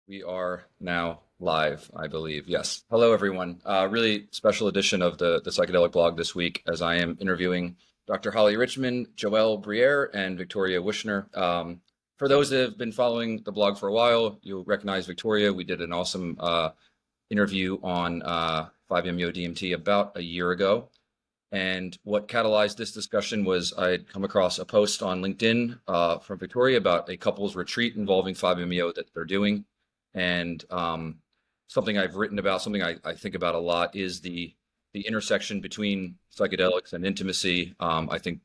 We are now live, I believe. Yes. Hello, everyone. Really special edition of the Psychedelic blog this week as I am interviewing Dr. Holly Richmond, Joelle Brierre, and Victoria Wueschner. For those that have been following the blog for a while, you'll recognize Victoria. We did an awesome interview on 5-MeO DMT about a year ago. And what catalyzed this discussion was I had come across a post on LinkedIn from Victoria about a couples retreat involving 5-MeO that they're doing. And something I've written about, something I think about a lot is the intersection between psychedelics and intimacy. I think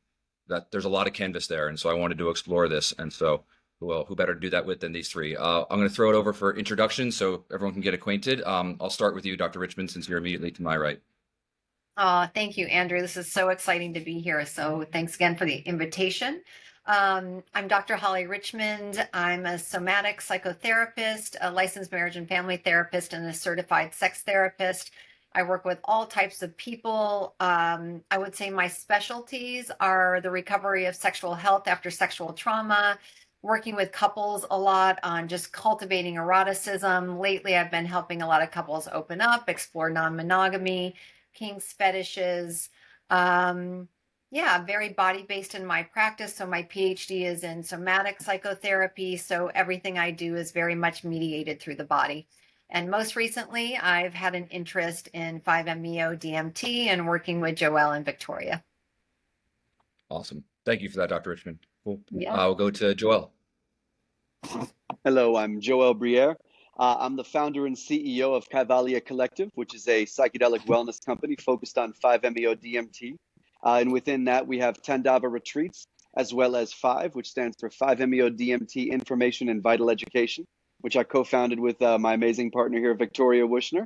that there's a lot of canvas there. And so I wanted to explore this. And so, well, who better to do that with than these three? I'm going to throw it over for introduction so everyone can get acquainted. I'll start with you, Dr. Richmond, since you're immediately to my right. Thank you, Andrew. This is so exciting to be here. So thanks again for the invitation. I'm Dr. Holly Richmond. I'm a somatic psychotherapist, a licensed marriage and family therapist, and a certified sex therapist. I work with all types of people. I would say my specialties are the recovery of sexual health after sexual trauma, working with couples a lot on just cultivating eroticism. Lately, I've been helping a lot of couples open up, explore non-monogamy, kinks, fetishes. Um, yeah, very body based in my practice. So my PhD is in somatic psychotherapy. So everything I do is very much mediated through the body. And most recently, I've had an interest in 5-MeO DMT and working with Joelle and Victoria. Awesome. Thank you for that, Dr. Richmond. Cool. Yeah. We'll go to Joelle. Hello, I'm Joelle Brierre. I'm the founder and CEO of Cavalia Collective, which is a psychedelic wellness company focused on 5-MeO DMT. And within that, we have Tandava Retreats, as well as 5, which stands for 5-MeO DMT Information and Vital Education, which I co-founded with my amazing partner here, Victoria Wueschner.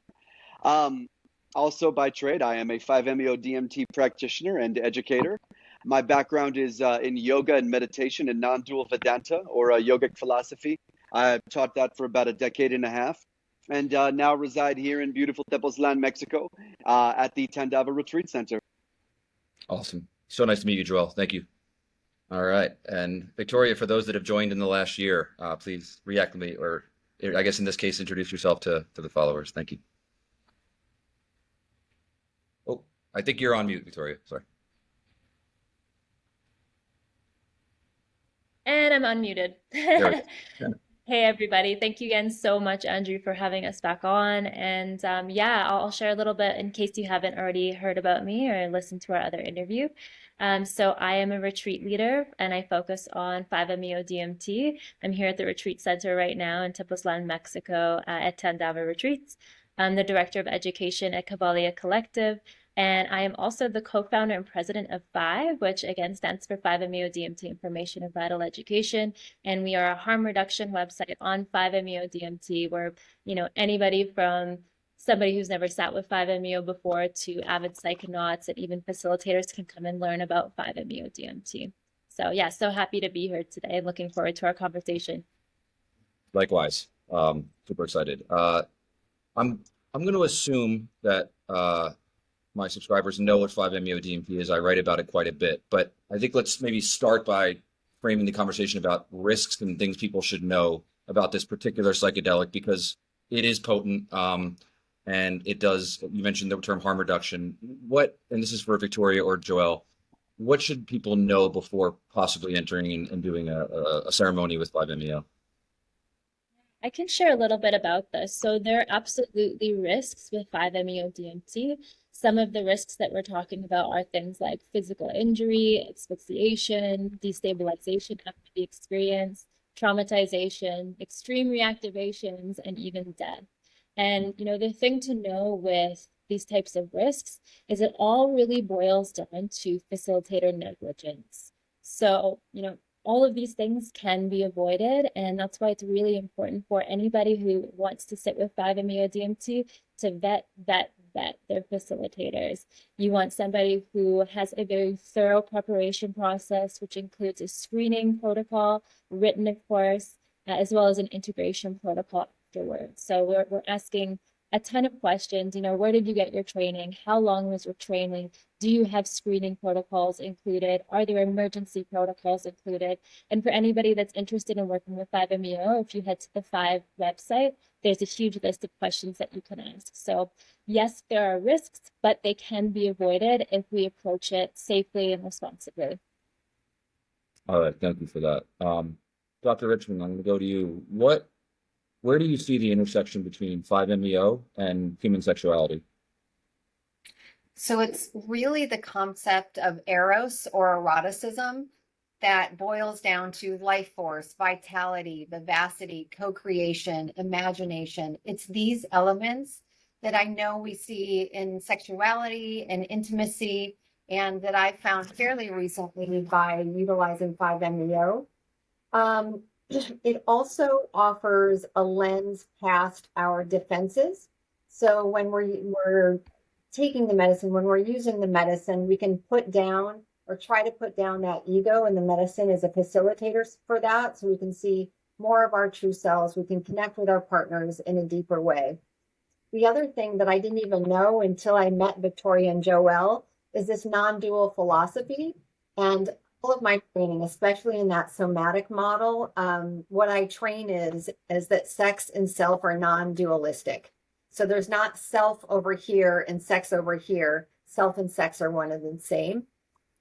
Um, Also, by trade, I am a 5-MeO DMT practitioner and educator. My background is in yoga and meditation and non-dual Vedanta, or yogic philosophy. I've taught that for about a decade and a half, and now reside here in beautiful Tepoztlan, Mexico, at the Tandava Retreat Center. Awesome. So nice to meet you, Joelle. Thank you. All right. And Victoria, for those that have joined in the last year, please reacclimate, or I guess in this case, introduce yourself to the followers. Thank you. Oh, I think you're on mute, Victoria. Sorry. And I'm unmuted. There we go. Yeah. Hey, everybody. Thank you again so much, Andrew, for having us back on. And yeah, I'll share a little bit in case you haven't already heard about me or listened to our other interview. So I am a retreat leader and I focus on 5-MeO DMT. I'm here at the retreat center right now in Tepoztlan, Mexico, at Tandava Retreats. I'm the director of education at Cavalia Collective. And I am also the co-founder and president of FIVE, which again stands for 5-MeO DMT Information and Vital Education. And we are a harm reduction website on 5-MeO DMT where, anybody from somebody who's never sat with 5-MeO before to avid psychonauts and even facilitators can come and learn about 5-MeO DMT. So yeah, so happy to be here today and looking forward to our conversation. Likewise. Super excited. I'm going to assume that my subscribers know what 5-MeO DMT is. I write about it quite a bit, but I think let's maybe start by framing the conversation about risks and things people should know about this particular psychedelic because it is potent, and it does. You mentioned the term harm reduction. And this is for Victoria or Joelle, what should people know before possibly entering and doing a ceremony with 5-MeO? I can share a little bit about this. So there are absolutely risks with 5-MeO DMT. Some of the risks that we're talking about are things like physical injury, asphyxiation, destabilization after the experience, traumatization, extreme reactivations, and even death. And the thing to know with these types of risks is it all really boils down to facilitator negligence. So, all of these things can be avoided, and that's why it's really important for anybody who wants to sit with 5-MeO DMT to vet their facilitators. You want somebody who has a very thorough preparation process, which includes a screening protocol, written, of course, as well as an integration protocol afterwards. So we're asking a ton of questions. Where did you get your training? How long was your training? Do you have screening protocols included? Are there emergency protocols included? And for anybody that's interested in working with 5-MeO, if you head to the 5 website, there's a huge list of questions that you can ask. So yes, there are risks, but they can be avoided if we approach it safely and responsibly. All right, thank you for that. Dr. Richmond, I'm going to go to you. Where do you see the intersection between 5-MeO and human sexuality? So it's really the concept of eros or eroticism that boils down to life force, vitality, vivacity, co-creation, imagination. It's these elements that I know we see in sexuality and intimacy, and that I found fairly recently by utilizing 5-MeO. It also offers a lens past our defenses. So when we're taking the medicine, when we're using the medicine, we can put down or try to put down that ego, and the medicine is a facilitator for that. So we can see more of our true selves. We can connect with our partners in a deeper way. The other thing that I didn't even know until I met Victoria and Joelle is this non-dual philosophy. And all of my training, especially in that somatic model, what I train is that sex and self are non-dualistic. So there's not self over here and sex over here. Self and sex are one and the same.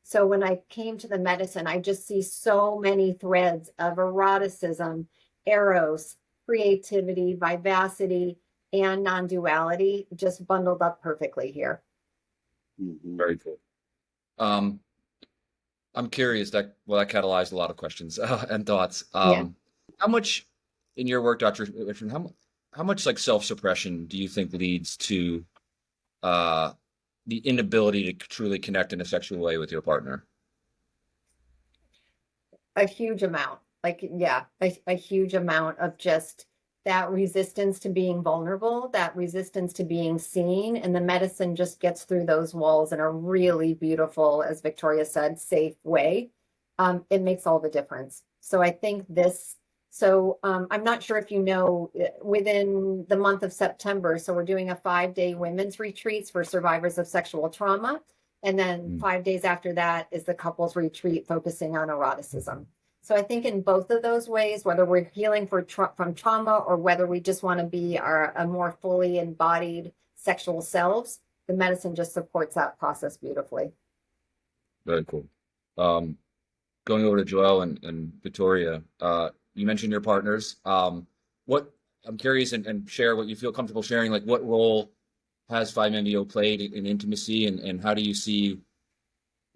So when I came to the medicine, I just see so many threads of eroticism, eros, creativity, vivacity, and non-duality just bundled up perfectly here. Very cool. I'm curious that catalyzed a lot of questions and thoughts. Yeah. How much in your work, Dr. Richmond, how much like self-suppression do you think leads to the inability to truly connect in a sexual way with your partner? A huge amount. A huge amount of just that resistance to being vulnerable, that resistance to being seen, and the medicine just gets through those walls in a really beautiful, as Victoria said, safe way. It makes all the difference. So I think I'm not sure if you know, within the month of September, so we're doing a 5-day women's retreats for survivors of sexual trauma. And then 5 days after that is the couples retreat focusing on eroticism. So I think in both of those ways, whether we're healing from trauma or whether we just want to be a more fully embodied sexual selves, the medicine just supports that process beautifully. Very cool. Going over to Joelle and Victoria, you mentioned your partners. What I'm curious and share what you feel comfortable sharing, like what role has 5-MeO played in intimacy, and how do you see,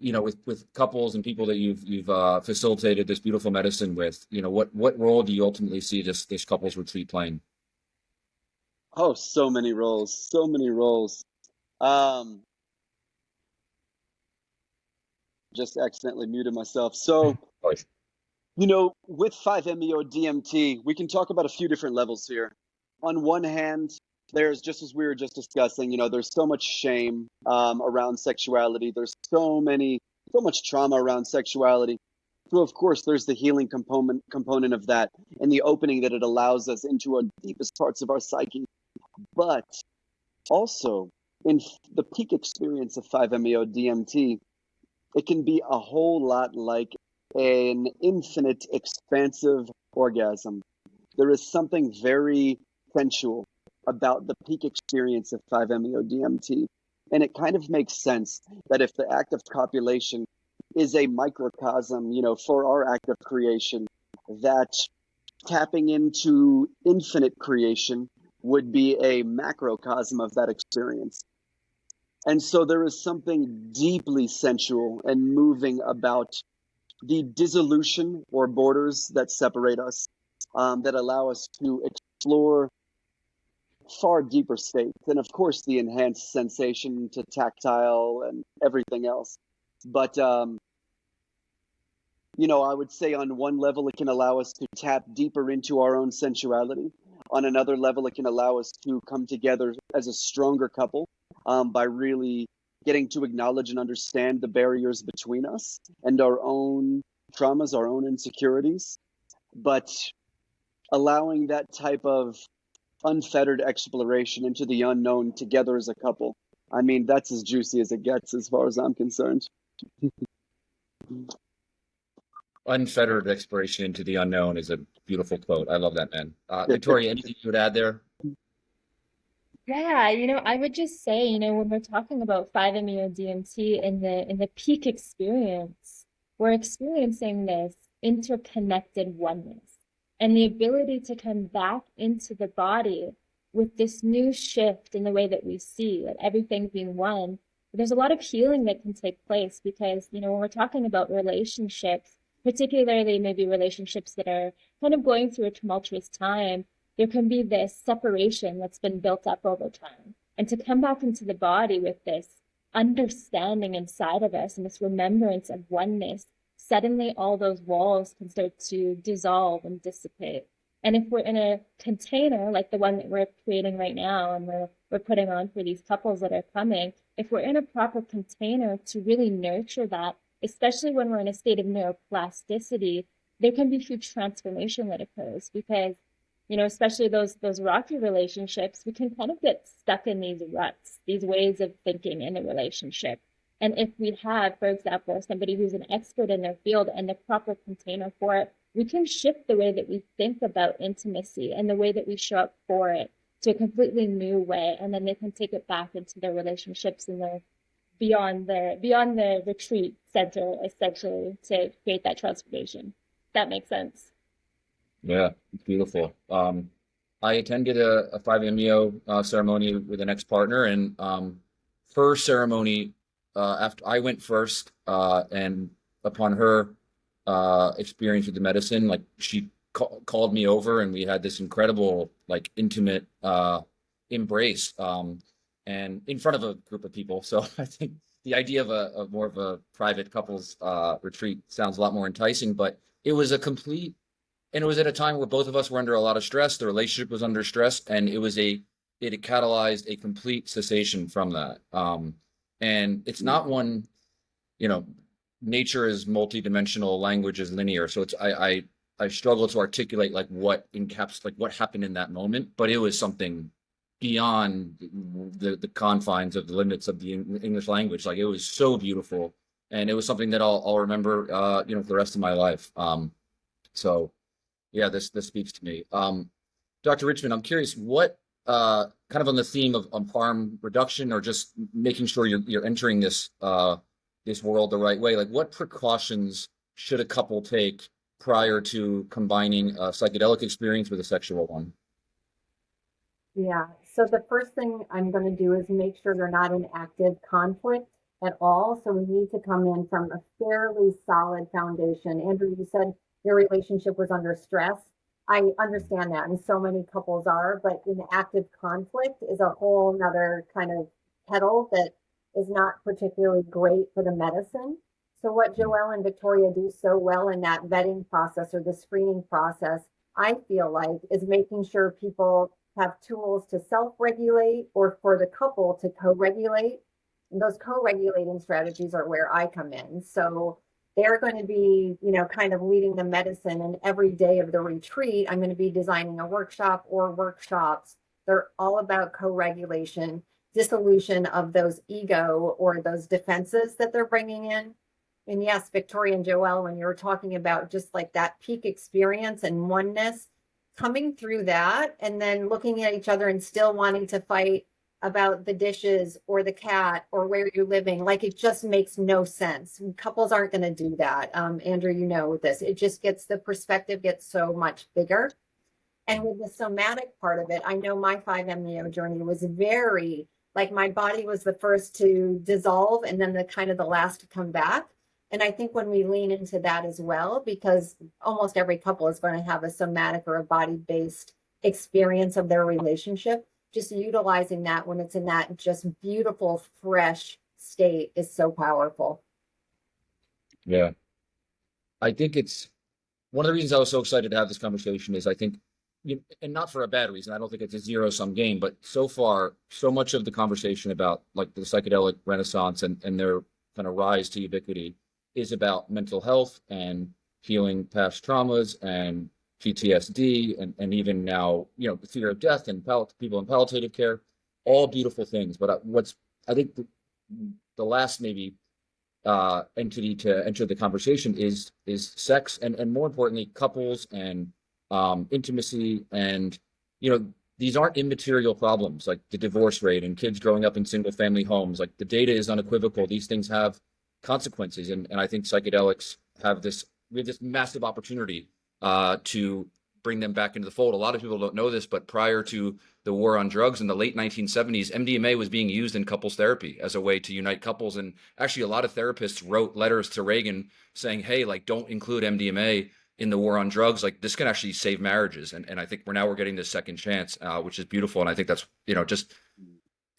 with couples and people that you've facilitated this beautiful medicine with, what role do you ultimately see this couples retreat playing? Oh, so many roles, so many roles. Just accidentally muted myself. So, with 5-MeO DMT, we can talk about a few different levels here. On one hand, there's, just as we were just discussing, there's so much shame around sexuality. There's so much trauma around sexuality. So of course, there's the healing component of that, and the opening that it allows us into our deepest parts of our psyche. But also, in the peak experience of 5-MeO DMT, it can be a whole lot like an infinite, expansive orgasm. There is something very sensual about the peak experience of 5-MeO DMT. And it kind of makes sense that if the act of copulation is a microcosm, for our act of creation, that tapping into infinite creation would be a macrocosm of that experience. And so there is something deeply sensual and moving about the dissolution or borders that separate us, that allow us to explore far deeper states. And of course, the enhanced sensation to tactile and everything else. But, I would say on one level, it can allow us to tap deeper into our own sensuality. On another level, it can allow us to come together as a stronger couple by really getting to acknowledge and understand the barriers between us and our own traumas, our own insecurities. But allowing that type of unfettered exploration into the unknown together as a couple. I mean, that's as juicy as it gets as far as I'm concerned. Unfettered exploration into the unknown is a beautiful quote. I love that, man. Victoria, anything you would add there? Yeah, I would just say, when we're talking about 5-MeO DMT in the peak experience, we're experiencing this interconnected oneness and the ability to come back into the body with this new shift in the way that we see that everything being one. There's a lot of healing that can take place because, when we're talking about relationships, particularly maybe relationships that are kind of going through a tumultuous time, there can be this separation that's been built up over time. And to come back into the body with this understanding inside of us and this remembrance of oneness, suddenly all those walls can start to dissolve and dissipate. And if we're in a container like the one that we're creating right now and we're putting on for these couples that are coming, if we're in a proper container to really nurture that, especially when we're in a state of neuroplasticity, there can be huge transformation that occurs because especially those rocky relationships, we can kind of get stuck in these ruts, these ways of thinking in a relationship. And if we have, for example, somebody who's an expert in their field and the proper container for it, we can shift the way that we think about intimacy and the way that we show up for it to a completely new way. And then they can take it back into their relationships and their beyond the retreat center, essentially, to create that transformation. That makes sense. Yeah, it's beautiful. I attended a 5-MeO ceremony with an ex-partner, and her ceremony, after I went first, and upon her experience with the medicine, like she called me over, and we had this incredible, like, intimate embrace, and in front of a group of people. So I think the idea of a more of a private couples retreat sounds a lot more enticing, but it was a complete. And it was at a time where both of us were under a lot of stress. The relationship was under stress, and it catalyzed a complete cessation from that. And it's not one, nature is multidimensional, language is linear. So I struggle to articulate like what happened in that moment, but it was something beyond the confines of the limits of the English language. Like, it was so beautiful, and it was something that I'll remember, for the rest of my life. So. Yeah, this speaks to me. Dr. Richmond, I'm curious, what kind of on the theme of harm reduction, or just making sure you're entering this world the right way, like what precautions should a couple take prior to combining a psychedelic experience with a sexual one? Yeah. So the first thing I'm going to do is make sure they're not in active conflict at all. So we need to come in from a fairly solid foundation. Andrew, you said your relationship was under stress. I understand that, and so many couples are, but in active conflict is a whole nother kind of kettle that is not particularly great for the medicine. So what Joelle and Victoria do so well in that vetting process or the screening process, I feel like, is making sure people have tools to self-regulate or for the couple to co-regulate. And those co-regulating strategies are where I come in. So they're going to be, kind of leading the medicine, and every day of the retreat, I'm going to be designing a workshop or workshops. They're all about co-regulation, dissolution of those ego or those defenses that they're bringing in. And yes, Victoria and Joelle, when you were talking about just like that peak experience and oneness, coming through that and then looking at each other and still wanting to fight about the dishes or the cat or where you're living, like, it just makes no sense. Couples aren't going to do that. Andrew, this, it just the perspective gets so much bigger. And with the somatic part of it, I know my 5-MeO journey was very, like, my body was the first to dissolve and then the last to come back. And I think when we lean into that as well, because almost every couple is going to have a somatic or a body-based experience of their relationship, just utilizing that when it's in that just beautiful, fresh state is so powerful. Yeah. I think it's one of the reasons I was so excited to have this conversation is I think, and not for a bad reason, I don't think it's a zero-sum game, but so far, so much of the conversation about like the psychedelic renaissance and their kind of rise to ubiquity is about mental health and healing past traumas and PTSD, and even now, the fear of death and people in palliative care, all beautiful things. But I think the last maybe entity to enter the conversation is sex, and more importantly, couples and intimacy. And these aren't immaterial problems like the divorce rate and kids growing up in single family homes. Like, the data is unequivocal. These things have consequences, and I think psychedelics we have this massive opportunity to bring them back into the fold. A lot of people don't know this, but prior to the war on drugs in the late 1970s, MDMA was being used in couples therapy as a way to unite couples. And actually, a lot of therapists wrote letters to Reagan saying, hey, like, don't include MDMA in the war on drugs. Like, this can actually save marriages. And I think we're getting this second chance, which is beautiful. And I think that's, just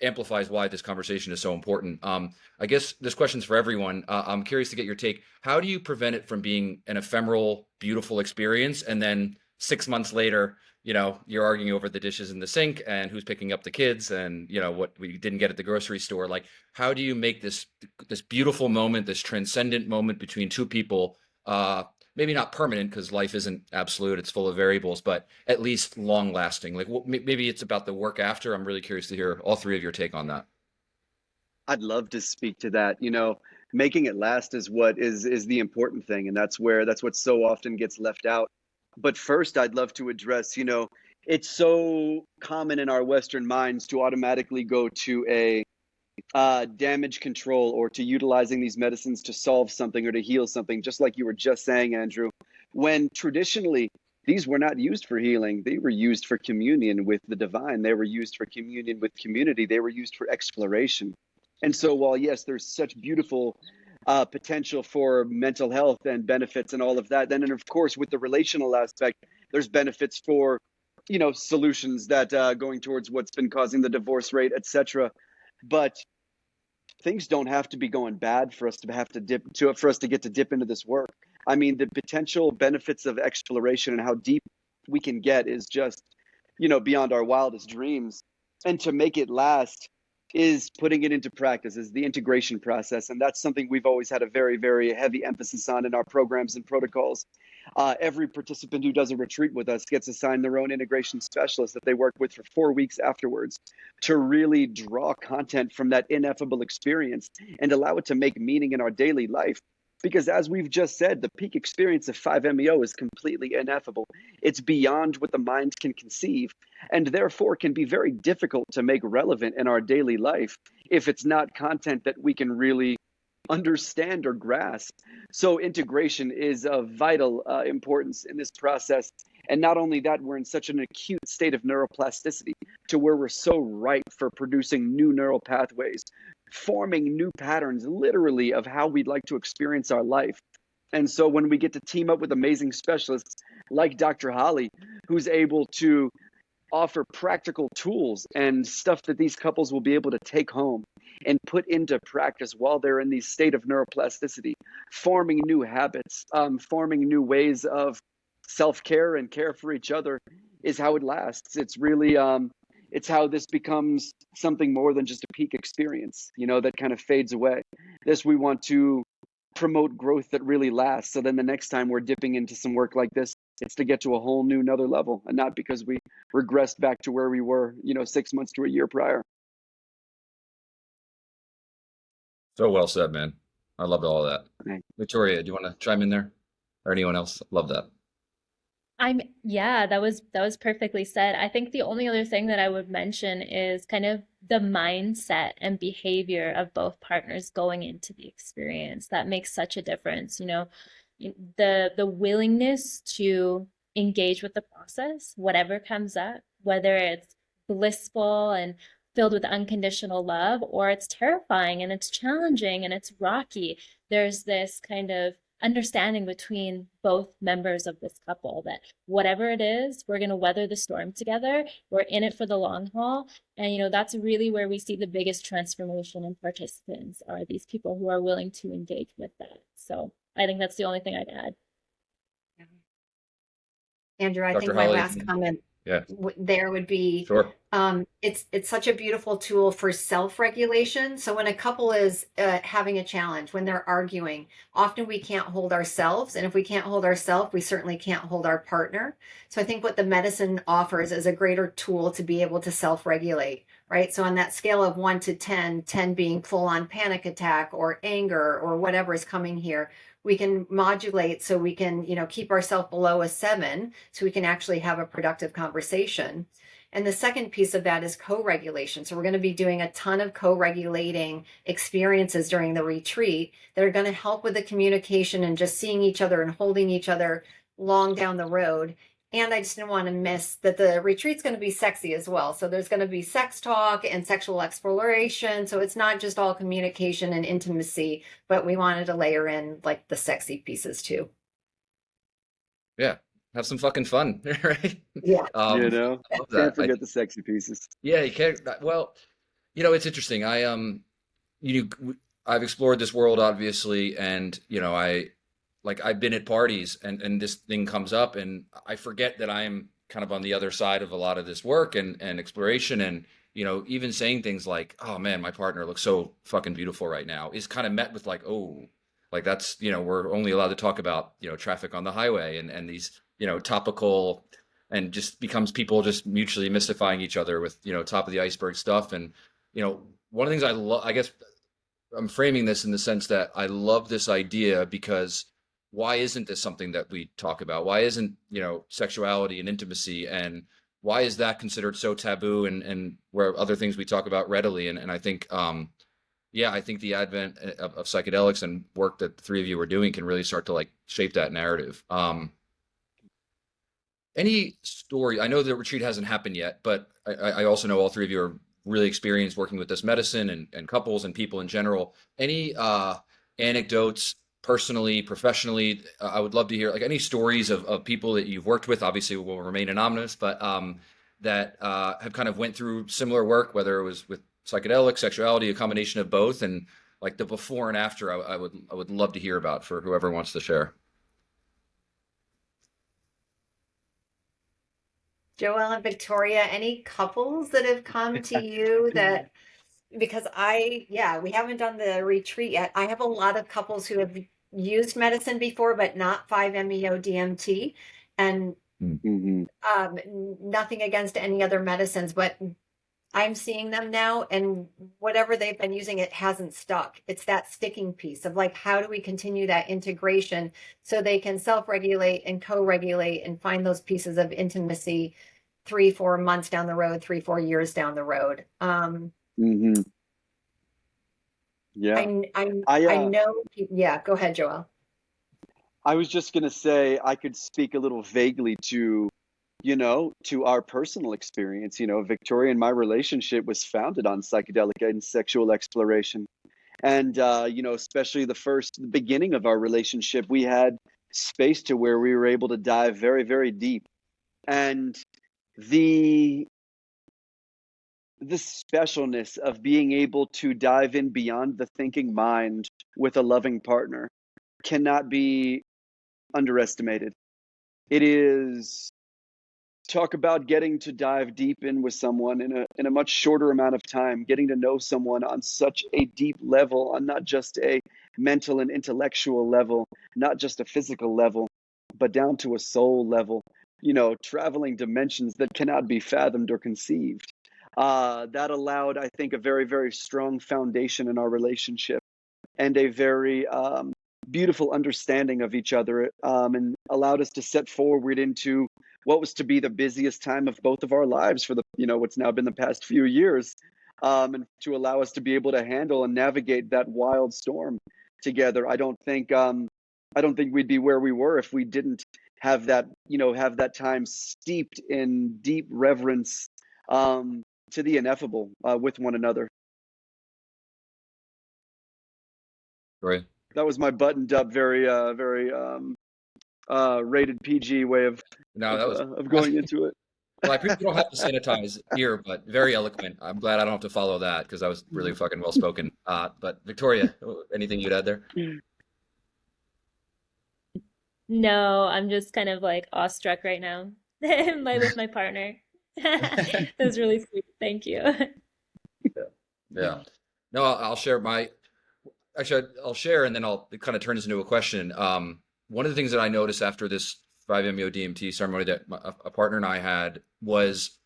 amplifies why this conversation is so important. I guess this question's for everyone. I'm curious to get your take. How do you prevent it from being an ephemeral, beautiful experience, and then 6 months later, you're arguing over the dishes in the sink and who's picking up the kids and, what we didn't get at the grocery store? Like, how do you make this beautiful moment, this transcendent moment between two people, maybe not permanent, because life isn't absolute, it's full of variables, but at least long lasting? Like, maybe it's about the work after. I'm really curious to hear all three of your take on that. I'd love to speak to that. Making it last is what is the important thing, and that's what so often gets left out. But first, I'd love to address, it's so common in our Western minds to automatically go to a damage control, or to utilizing these medicines to solve something or to heal something, just like you were just saying, Andrew, when traditionally these were not used for healing. They were used for communion with the divine. They were used for communion with community. They were used for exploration. And so while, yes, there's such beautiful potential for mental health and benefits and all of that, then, and of course, with the relational aspect, there's benefits for, solutions that going towards what's been causing the divorce rate, etc. But things don't have to be going bad for us to get to dip into this work. I mean, the potential benefits of exploration and how deep we can get is just, beyond our wildest dreams. And to make it last is putting it into practice, is the integration process. And that's something we've always had a very, very heavy emphasis on in our programs and protocols. Every participant who does a retreat with us gets assigned their own integration specialist that they work with for 4 weeks afterwards to really draw content from that ineffable experience and allow it to make meaning in our daily life. Because as we've just said, the peak experience of 5-MeO is completely ineffable. It's beyond what the mind can conceive, and therefore can be very difficult to make relevant in our daily life if it's not content that we can really understand or grasp. So integration is of vital importance in this process. And not only that, we're in such an acute state of neuroplasticity to where we're so ripe for producing new neural pathways, forming new patterns literally of how we'd like to experience our life. And so when we get to team up with amazing specialists like Dr. Holly, who's able to offer practical tools and stuff that these couples will be able to take home and put into practice while they're in the state of neuroplasticity, forming new habits, forming new ways of self-care and care for each other, is how it lasts. It's really, it's how this becomes something more than just a peak experience, that kind of fades away. We want to promote growth that really lasts. So then the next time we're dipping into some work like this, it's to get to a whole new another level, and not because we regressed back to where we were, 6 months to a year prior. So well said, man. I loved all of that. Right. Victoria, do you want to chime in there, or anyone else? Love that. Yeah, that was perfectly said. I think the only other thing that I would mention is kind of the mindset and behavior of both partners going into the experience. That makes such a difference. The willingness to engage with the process, whatever comes up, whether it's blissful and filled with unconditional love, or it's terrifying and it's challenging and it's rocky. There's this kind of understanding between both members of this couple that whatever it is, we're going to weather the storm together. We're in it for the long haul. And, that's really where we see the biggest transformation in participants, are these people who are willing to engage with that. So I think that's the only thing I'd add. Andrew, I Dr. think my Holly, last comment yeah, there would be, sure. It's such a beautiful tool for self-regulation. So when a couple is having a challenge, when they're arguing, often we can't hold ourselves, and if we can't hold ourselves, we certainly can't hold our partner. So I think what the medicine offers is a greater tool to be able to self-regulate, right? So on that scale of 1 to 10, 10 being full-on panic attack or anger or whatever is coming here, we can modulate so we can, keep ourselves below a 7 so we can actually have a productive conversation. And the second piece of that is co-regulation. So we're going to be doing a ton of co-regulating experiences during the retreat that are going to help with the communication and just seeing each other and holding each other long down the road. And I just didn't want to miss that the retreat's going to be sexy as well. So there's going to be sex talk and sexual exploration. So it's not just all communication and intimacy, but we wanted to layer in like the sexy pieces too. Yeah, have some fucking fun, right? Yeah. You Um, know, I love can't that. forget the sexy pieces. Yeah, you can't. Well, it's interesting. You, I've explored this world obviously, and I've been at parties, and this thing comes up, and I forget that I'm kind of on the other side of a lot of this work and exploration, and even saying things like, "Oh man, my partner looks so fucking beautiful right now," is kind of met with like, "Oh, like that's we're only allowed to talk about traffic on the highway and these topical." And just becomes people just mutually mystifying each other with top of the iceberg stuff. And one of the things I love, I guess I'm framing this in the sense that I love this idea because why isn't this something that we talk about? Why isn't sexuality and intimacy, and why is that considered so taboo, and where other things we talk about readily? And I think yeah, I think the advent of psychedelics and work that the three of you are doing can really start to like shape that narrative. Any story? I know the retreat hasn't happened yet, but I also know all three of you are really experienced working with this medicine and couples and people in general. Any anecdotes, personally, professionally? I would love to hear like any stories of people that you've worked with. Obviously, will remain anonymous, but that have kind of went through similar work, whether it was with psychedelics, sexuality, a combination of both, and like the before and after. I would love to hear about for whoever wants to share. Joelle and Victoria, any couples that have come to you that, because yeah, we haven't done the retreat yet. I have a lot of couples who have used medicine before, but not 5-MeO DMT. And Hmm. nothing against any other medicines, but I'm seeing them now, and whatever they've been using, it hasn't stuck. It's that sticking piece of like, how do we continue that integration so they can self-regulate and co-regulate and find those pieces of intimacy 3-4 months down the road, 3-4 years down the road. Hmm. Yeah. I I know. Yeah, go ahead, Joelle. I was just gonna say I could speak a little vaguely to, to our personal experience. Victoria and my relationship was founded on psychedelic and sexual exploration. And especially the beginning of our relationship, we had space to where we were able to dive very, very deep. And the the specialness of being able to dive in beyond the thinking mind with a loving partner cannot be underestimated. It is talk about getting to dive deep in with someone in a much shorter amount of time, getting to know someone on such a deep level, on not just a mental and intellectual level, not just a physical level, but down to a soul level, traveling dimensions that cannot be fathomed or conceived. That allowed, I think, a very, very strong foundation in our relationship and a very beautiful understanding of each other, and allowed us to set forward into what was to be the busiest time of both of our lives for what's now been the past few years, and to allow us to be able to handle and navigate that wild storm together. I don't think we'd be where we were if we didn't have that time steeped in deep reverence, to the ineffable, with one another. Right. That was my buttoned up, very rated PG way No, that was of going into it. well, I appreciate you don't have to sanitize here, but very eloquent. I'm glad I don't have to follow that because that was really fucking well spoken. But Victoria, anything you'd add there? No, I'm just kind of like awestruck right now with my partner. That was really sweet. Thank you. Yeah. No, I'll share my, actually, I'll share and then I'll it kind of turn this into a question. One of the things that I noticed after this 5-MeO DMT ceremony that a partner and I had was,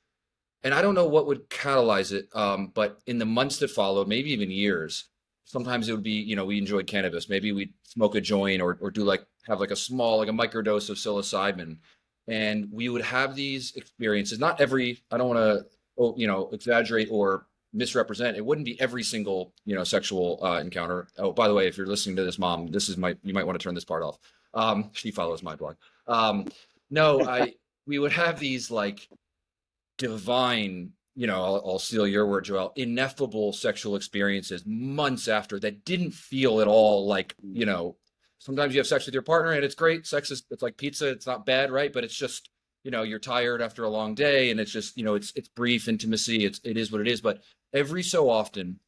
and I don't know what would catalyze it, but in the months that followed, maybe even years, sometimes it would be, we enjoyed cannabis. Maybe we'd smoke a joint or do like, have like a small, like a microdose of psilocybin. And we would have these experiences. Not every, I don't want to, exaggerate or misrepresent. It wouldn't be every single, sexual encounter. Oh, by the way, if you're listening to this, mom, you might want to turn this part off. She follows my blog. No, we would have these like divine, I'll steal your word, Joel, ineffable sexual experiences months after that didn't feel at all like, sometimes you have sex with your partner and it's great. It's like pizza. It's not bad, right? But it's just, you're tired after a long day and it's just, it's brief intimacy. It is what it is. But every so often,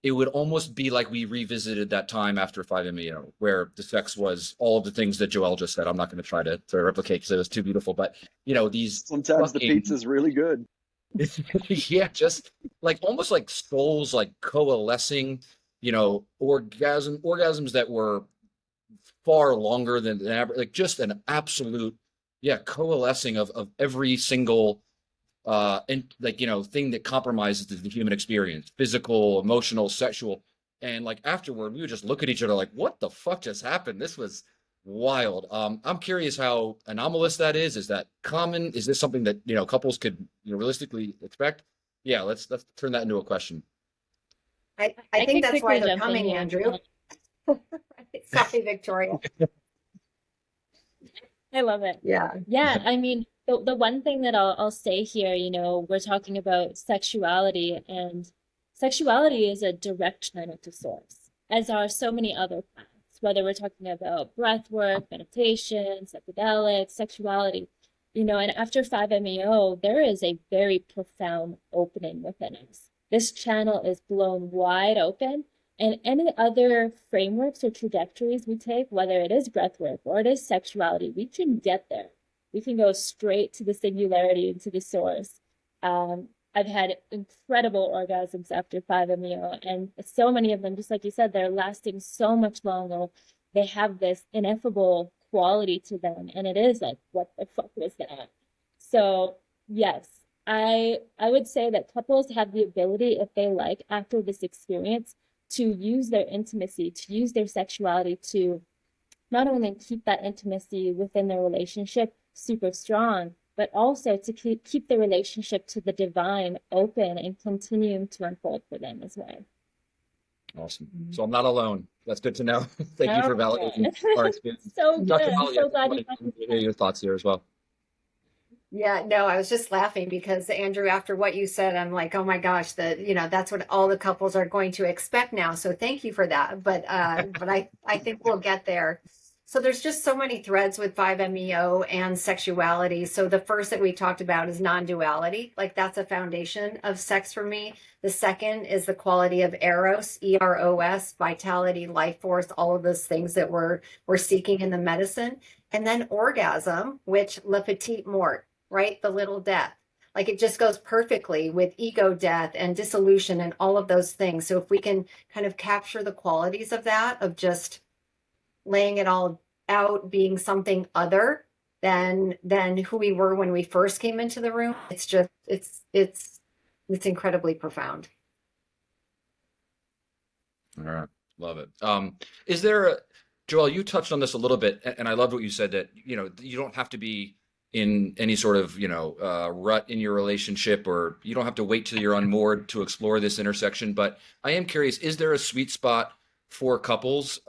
it would almost be like we revisited that time after 5-MeO, where the sex was all of the things that Joel just said. I'm not going to try to replicate because it was too beautiful, but these Sometimes the pizza's really good. yeah, just like almost like souls like coalescing, orgasms that were far longer than average, like just an absolute, coalescing of every single and like thing that compromises the human experience, physical, emotional, sexual. And like afterward we would just look at each other like, what the fuck just happened? This was wild. I'm curious how anomalous that is that common? Is this something that couples could realistically expect? Yeah, let's turn that into a question. I I think can that's why quickly they're jump in coming, here. Andrew. Sorry, Victoria. I love it. Yeah. Yeah, I mean, the one thing that I'll say here, we're talking about sexuality, and sexuality is a direct channel to source, as are so many other plants, whether we're talking about breath work, meditation, psychedelics, sexuality, and after 5-MeO, there is a very profound opening within us. This channel is blown wide open, and any other frameworks or trajectories we take, whether it is breath work or it is sexuality, we can get there. We can go straight to the singularity and to the source. I've had incredible orgasms after 5-MeO, and so many of them, just like you said, they're lasting so much longer. They have this ineffable quality to them, and it is like, what the fuck was that? So yes, I would say that couples have the ability, if they like, after this experience, to use their intimacy, to use their sexuality to not only keep that intimacy within their relationship super strong, but also to keep the relationship to the divine open and continuing to unfold for them as well. Awesome. So I'm not alone. That's good to know. Thank you for validating our experience. So Dr. good. I'm Holly, so glad you hear your thoughts here as well. Yeah, no, I was just laughing because Andrew, after what you said, I'm like, oh my gosh, that's what all the couples are going to expect now. So thank you for that. But I think we'll get there. So there's just so many threads with 5-MeO and sexuality. So the first that we talked about is non-duality. Like that's a foundation of sex for me. The second is the quality of eros, eros, vitality, life force, all of those things that we're seeking in the medicine. And then orgasm, which le petit mort, right? The little death. Like it just goes perfectly with ego death and dissolution and all of those things. So if we can kind of capture the qualities of that, of just laying it all out, being something other than who we were when we first came into the room, it's just it's incredibly profound. All right. Love it. Is there Joel, you touched on this a little bit, and I loved what you said that, you don't have to be in any sort of, rut in your relationship, or you don't have to wait till you're unmoored to explore this intersection. But I am curious, is there a sweet spot for couples?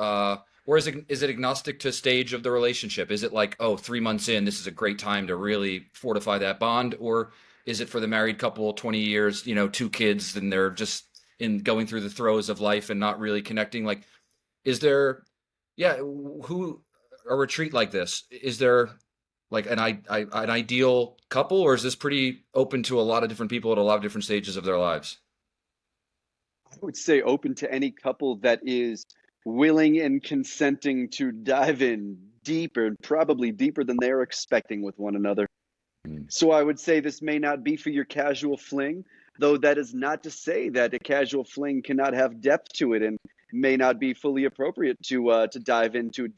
Or is it agnostic to stage of the relationship? Is it like, 3 months in, this is a great time to really fortify that bond? Or is it for the married couple, 20 years, 2 kids, and they're just going through the throes of life and not really connecting? Like, is there, who a retreat like this, is there like an ideal couple, or is this pretty open to a lot of different people at a lot of different stages of their lives? I would say open to any couple that is willing and consenting to dive in deeper, probably deeper than they're expecting with one another. So I would say this may not be for your casual fling, though that is not to say that a casual fling cannot have depth to it and may not be fully appropriate to dive into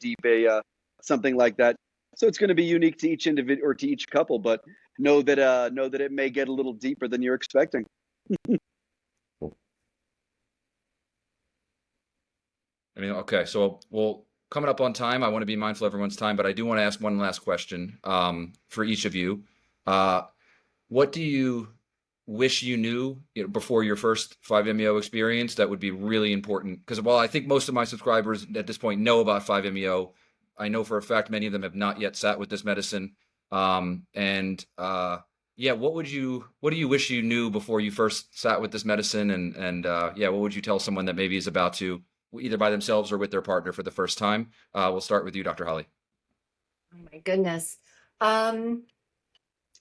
something like that. So it's going to be unique to each individual or to each couple, but know that it may get a little deeper than you're expecting. I mean, okay, so we'll coming up on time. I want to be mindful of everyone's time, but I do want to ask one last question for each of you. What do you wish you knew, before your first 5-MeO experience that would be really important? Because while I think most of my subscribers at this point know about 5-MeO, I know for a fact many of them have not yet sat with this medicine. Yeah, what do you wish you knew before you first sat with this medicine? And yeah, what would you tell someone that maybe is about to, either by themselves or with their partner for the first time? We'll start with you, Dr. Holly. Oh my goodness.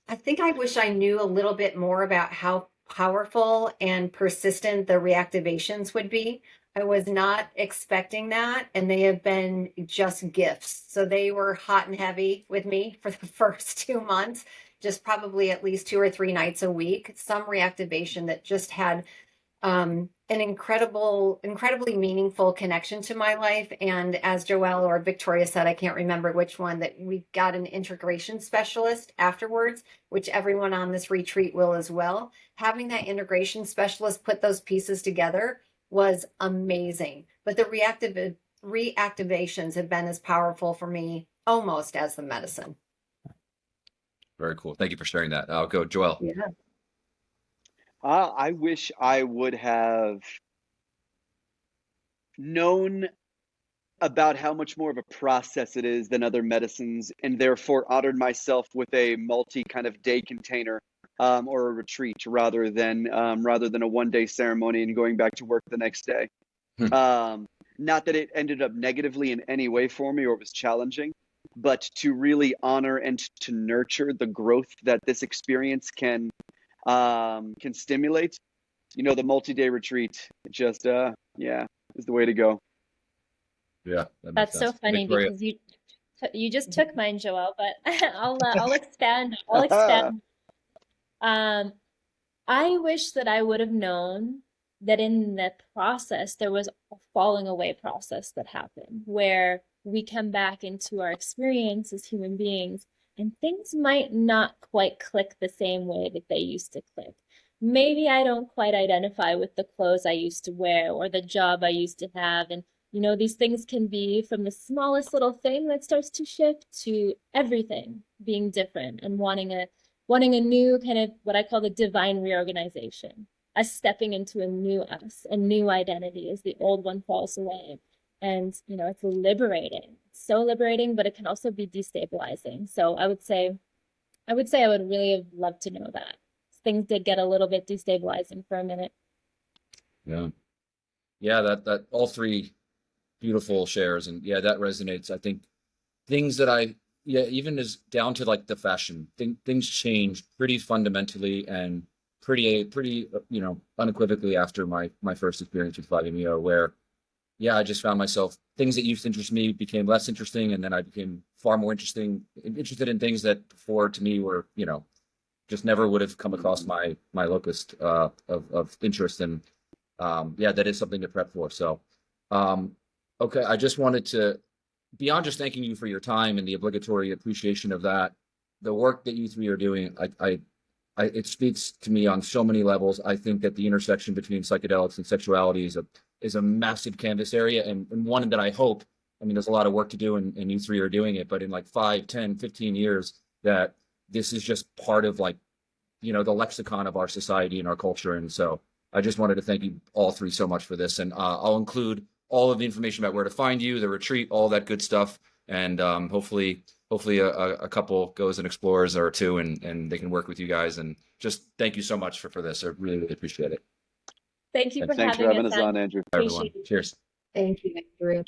I think I wish I knew a little bit more about how powerful and persistent the reactivations would be. I was not expecting that, and they have been just gifts. So they were hot and heavy with me for the first 2 months, just probably at least 2 or 3 nights a week. Some reactivation that just had an incredibly meaningful connection to my life. And as Joelle or Victoria said, I can't remember which one, that we got an integration specialist afterwards, which everyone on this retreat will as well. Having that integration specialist put those pieces together was amazing. But the reactivations have been as powerful for me almost as the medicine. Very cool. Thank you for sharing that. I'll go, Joelle. Yeah. I wish I would have known about how much more of a process it is than other medicines, and therefore honored myself with a multi kind of day container or a retreat rather than a one-day ceremony and going back to work the next day. Not that it ended up negatively in any way for me or was challenging, but to really honor and to nurture the growth that this experience can stimulate. The multi-day retreat just yeah, is the way to go. Yeah, That's so funny Victoria. because you just took mine, Joelle, but I'll expand. I'll expand. I wish that I would have known that in the process there was a falling away process that happened where we come back into our experience as human beings and things might not quite click the same way that they used to click. Maybe I don't quite identify with the clothes I used to wear or the job I used to have. And, these things can be from the smallest little thing that starts to shift to everything being different and wanting a new kind of what I call the divine reorganization, us stepping into a new us, a new identity as the old one falls away. And, it's liberating. It's so liberating, but it can also be destabilizing. So I would say I would really have loved to know that. Things did get a little bit destabilizing for a minute. Yeah. Yeah, that all three beautiful shares, and yeah, that resonates. I think things that even as down to like the fashion, things changed pretty fundamentally and pretty unequivocally after my first experience with 5-MeO, where yeah, I just found myself, things that used to interest me became less interesting, and then I became far more interested in things that before to me were, just never would have come across my locus of interest. And yeah, that is something to prep for. So okay, I just wanted to, beyond just thanking you for your time and the obligatory appreciation of that, the work that you three are doing, it speaks to me on so many levels. I think that the intersection between psychedelics and sexuality is a massive canvas area, and one that I hope, there's a lot of work to do, and you three are doing it, but in like 5, 10, 15 years, that this is just part of the lexicon of our society and our culture. And so I just wanted to thank you all three so much for this. And I'll include all of the information about where to find you, the retreat, all that good stuff. And hopefully a couple goes and explores or two, and they can work with you guys. And just thank you so much for this. I really, really appreciate it. Thank you for Thanks for having us on, Andrew. Everyone. Cheers. Thank you, Andrew.